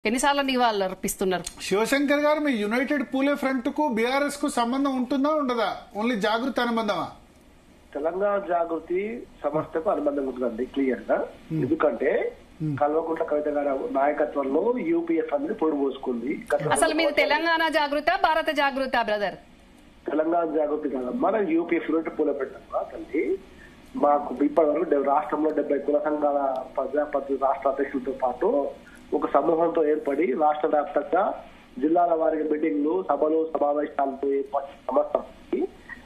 ఎన్నిసార్లు నివాళులు అర్పిస్తున్నారు? శివశంకర్ గారు, మీ యునైటెడ్ పూలే ఫ్రంట్ కు బీఆర్ఎస్ కు సంబంధం ఉంటుందా ఉండదా? ఓన్లీ జాగృతి అనుబంధమా? తెలంగాణ జాగృతి సంస్థకు అనుబంధం ఉంటుందండి క్లియర్ గా. ఎందుకంటే కల్వకుంట్ల కవిత గారి నాయకత్వంలో యూపీఎఫ్ అనేది పొడి పోసుకుంది. అసలు మీరు తెలంగాణ జాగృత భారత జాగృత బ్రదర్? తెలంగాణ జాగృతి కాదమ్మా, యూపీఎఫ్ యూనిట్ పూలే పెట్టామా తల్లి. మాకు ఇప్పటి వరకు రాష్ట్రంలో 70 కుల సంఘాల ప్రజాప్రతినిధులు రాష్ట్ర అధ్యక్షులతో పాటు ఒక సమూహంతో ఏర్పడి రాష్ట్ర వ్యాప్తంగా జిల్లాల వారికి మీటింగ్లు, సభలు, సమావేశాలతో ఏర్పడిన సంస్థకి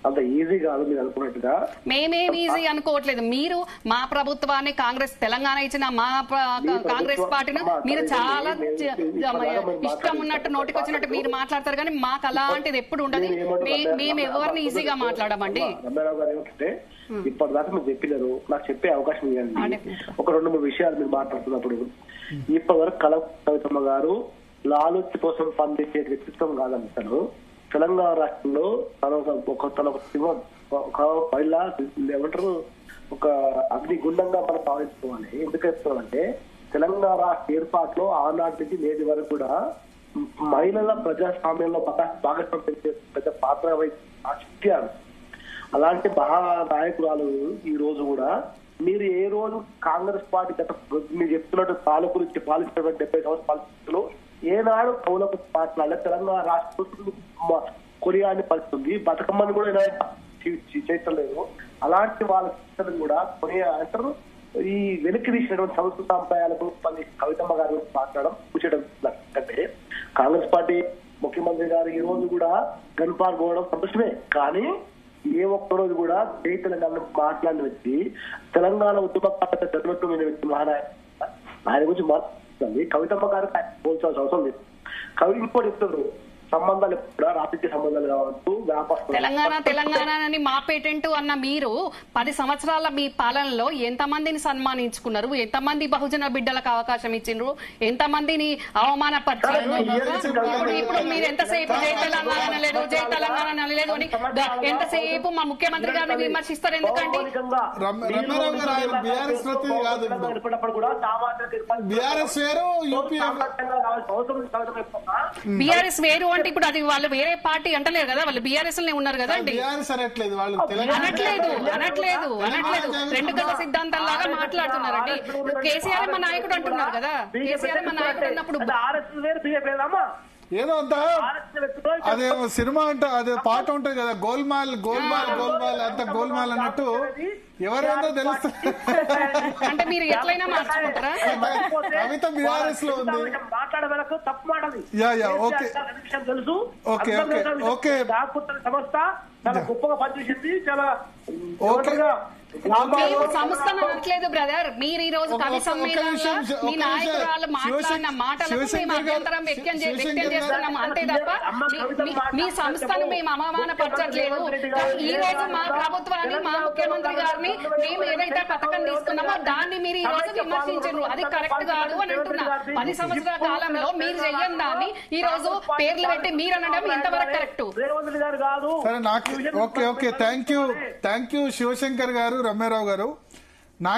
అంత ఈజీ కాదు మీరు అనుకున్నట్టుగా. మేమేం ఈజీ అనుకోవట్లేదు. మీరు మా ప్రభుత్వాన్ని కాంగ్రెస్ తెలంగాణ ఇచ్చిన మా కాంగ్రెస్ పార్టీని మీరు చాలా ఇష్టం ఉన్నట్టు నోటికొచ్చినట్టు మీరు మాట్లాడతారు, కానీ మాకు అలాంటిది ఎప్పుడు ఉండదు. మేము ఎవరిని ఈజీగా మాట్లాడమండి. రమ్యారావు గారు ఏమంటే ఇప్పటిదాకా మీరు చెప్పినారు, నాకు చెప్పే అవకాశం ఇవ్వండి. ఒక 2-3 విషయాలు మీరు మాట్లాడుతున్నప్పుడు, ఇప్పటి వరకు కవితమ్మ గారు లాలూచి కోసం పనిచేసే వ్యక్తిత్వం కాదని తను తెలంగాణ రాష్ట్రంలో తన మహిళ ఏమంటారు ఒక అగ్నిగుండంగా మనం భావించుకోవాలి. ఎందుకంటే తెలంగాణ రాష్ట్ర ఏర్పాటులో ఆనాటి నుంచి నేటి వరకు కూడా మహిళల ప్రజాస్వామ్యంలో భాగస్వామ్యం చేసే పెద్ద పాత్ర వహించారు. అలాంటి మహానాయకురాలు ఈ రోజు కూడా మీరు ఏ రోజు కాంగ్రెస్ పార్టీ గత మీరు చెప్తున్నట్టు పాల గురించి పాలించినటువంటి 70 సంవత్సరాల పాలిస్తులు ఏనాడు కౌలకు మాట్లాడలే. తెలంగాణ రాష్ట్రం కొరియాని పలుతుంది, బతుకమ్మని కూడా చేయలేదు. అలాంటి వాళ్ళ కూడా కొరియా అంటారు ఈ వెనక్కి తీసినటువంటి సంస్కృత సాంప్రదాయాలకు కవితమ్మ గారు మాట్లాడడం కూర్చోడం. అంటే కాంగ్రెస్ పార్టీ ముఖ్యమంత్రి గారు ఈ రోజు కూడా గన్ పాల్గొనడం సంతోషమే, కానీ ఏ ఒక్క రోజు కూడా జై తెలంగాణ మాట్లాడిన వ్యక్తి, తెలంగాణ ఉద్యమకారులకు జరుగుతున్న వ్యక్తి మహానాయకుడు, ఆయన గురించి మాట్లాడుతుంది. కవితమ్మ గారికి పోల్చాల్సిన అవసరం లేదు. కవి ఇంకోటి చెప్తారు, సంబంధాలు కూడా రాజకీయ సంబంధాలు కావచ్చు, వ్యాపారం. తెలంగాణ అని మా పేటెంట్ అన్న మీరు 10 సంవత్సరాల మీ పాలనలో ఎంతమందిని సన్మానించుకున్నారు? ఎంతమంది బహుజన బిడ్డలకు అవకాశం ఇచ్చిండ్రు? ఎంతమందిని అవమానపరిచారు? ఇప్పుడు మీరు ఎంతసేపు జై తెలంగాణ అనలేదు, జై తెలంగాణ అనలేదు అని ఎంతసేపు మా ముఖ్యమంత్రి గారిని విమర్శిస్తారు ఎందుకండి? బీఆర్ఎస్ వేరు అంటే ఇప్పుడు అది వాళ్ళు వేరే పార్టీ అంటలేరు కదా, వాళ్ళు బీఆర్ఎస్ లో ఉన్నారు కదా అండి. అనట్లేదు 2 గజ సిద్ధాంతం లాగా మాట్లాడుతున్నారండి. కేసీఆర్ మా నాయకుడు అంటున్నారు కదా, కేసీఆర్ మా నాయకుడు అన్నప్పుడు ఏదో అంత అదే సినిమా అంటే అదే పాట ఉంటది కదా, గోల్మాల్ గోల్మాల్ గోల్మాల్ అంత గోల్మాల్ అన్నట్టు ఎవరైనా తెలుస్తుంది. అంటే మీరు ఎట్లయినా మార్చుకుంటారా? కవిత బీఆర్ఎస్ లో ఉంది. తెలుసు సంస్థ చాలా గొప్పగా పనిచేసింది, చాలా సంస్థను అనట్లేదు బ్రదర్. మీరు ఈ రోజు కవి సమ్మేళనంలో మీ నాయకురాలు మాట్లాడిన మాటలకు మేము అభ్యంతరం వ్యక్తం చేస్తున్నాము అంతే తప్ప మీ సంస్థను మేము అవమానపరచట్లేదు. ఈ రోజు మా ప్రభుత్వాన్ని, మా ముఖ్యమంత్రి గారిని మేము ఏదైతే పథకం తీసుకున్నామో దాన్ని మీరు ఈ రోజు విమర్శించారు, అది కరెక్ట్ కాదు అని అంటున్నా. 10 సంవత్సరాల కాలంలో మీరు చెయ్యని దాన్ని ఈ రోజు పేర్లు పెట్టి మీరు అనడం ఎంతవరకు కరెక్ట్? సరే, నాకు ఓకే థ్యాంక్ యూ శివశంకర్ గారు, రమ్యారావు గారు.